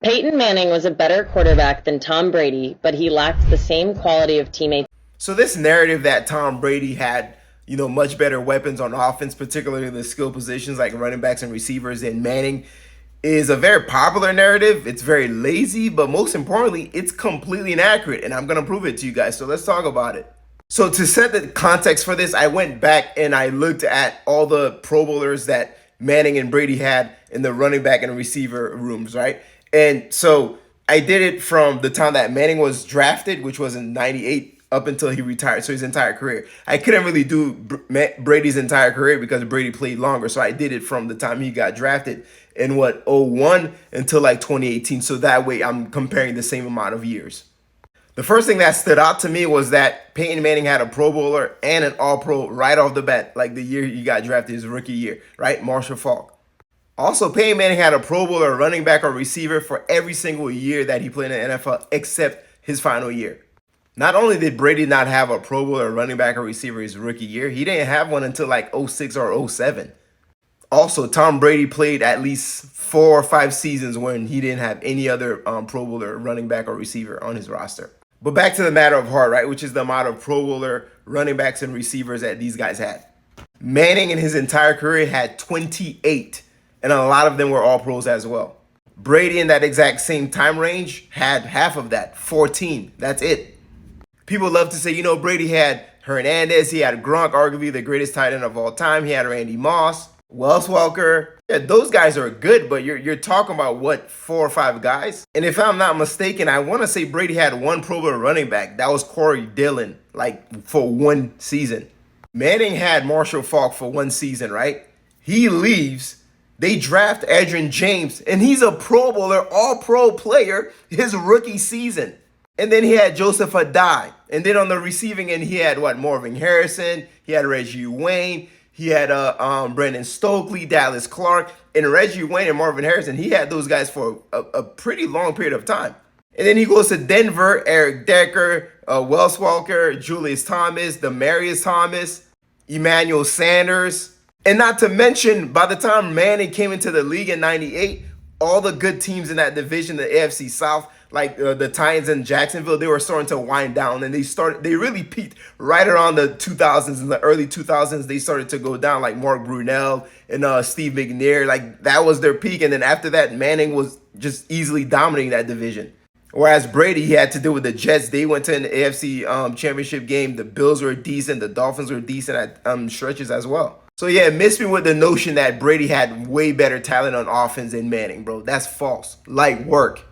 Peyton Manning was a better quarterback than Tom Brady, but he lacked the same quality of teammates. So this narrative that Tom Brady had, much better weapons on offense, particularly the skill positions like running backs and receivers than Manning, is a very popular narrative. It's very lazy, but most importantly, it's completely inaccurate, and I'm going to prove it to you guys. So let's talk about it. So to set the context for this, I went back and I looked at all the Pro Bowlers that Manning and Brady had in the running back and receiver rooms, right? And so I did it from the time that Manning was drafted, which was in 98, up until he retired, so his entire career. I couldn't really do Brady's entire career because Brady played longer, so I did it from the time he got drafted in '01 until like 2018, so that way I'm comparing the same amount of years. The first thing that stood out to me was that Peyton Manning had a Pro Bowler and an All-Pro right off the bat, like the year he got drafted, his rookie year, right? Marshall Faulk. Also, Peyton Manning had a Pro Bowler, running back, or receiver for every single year that he played in the NFL except his final year. Not only did Brady not have a Pro Bowler, running back, or receiver his rookie year, he didn't have one until like '06 or '07. Also, Tom Brady played at least 4 or 5 seasons when he didn't have any other Pro Bowler, running back, or receiver on his roster. But back to the matter of heart, right, which is the amount of Pro Bowler, running backs, and receivers that these guys had. Manning in his entire career had 28, and a lot of them were all pros as well. Brady in that exact same time range had half of that, 14. That's it. People love to say, Brady had Hernandez, he had Gronk, arguably the greatest tight end of all time. He had Randy Moss, Wells Welker. Yeah, those guys are good, but you're talking about what, 4 or 5 guys? And if I'm not mistaken, I want to say Brady had one Pro Bowl running back. That was Corey Dillon, like for one season. Manning had Marshall Faulk for one season, right? He leaves. They draft Adrian James, and he's a Pro Bowler, all-pro player his rookie season. And then he had Joseph Adai. And then on the receiving end, he had Marvin Harrison. He had Reggie Wayne. He had Brendan Stokely, Dallas Clark. And Reggie Wayne and Marvin Harrison, he had those guys for a pretty long period of time. And then he goes to Denver, Eric Decker, Wells Welker, Julius Thomas, Demarius Thomas, Emmanuel Sanders. And not to mention, by the time Manning came into the league in '98, all the good teams in that division, the AFC South, like the Titans and Jacksonville, they were starting to wind down, and they really peaked right around the 2000s. In the early 2000s, they started to go down, like Mark Brunell and Steve McNair. Like that was their peak, and then after that, Manning was just easily dominating that division. Whereas Brady, he had to deal with the Jets. They went to an AFC championship game. The Bills were decent. The Dolphins were decent at stretches as well. So yeah, miss me with the notion that Brady had way better talent on offense than Manning, bro. That's false. Light work.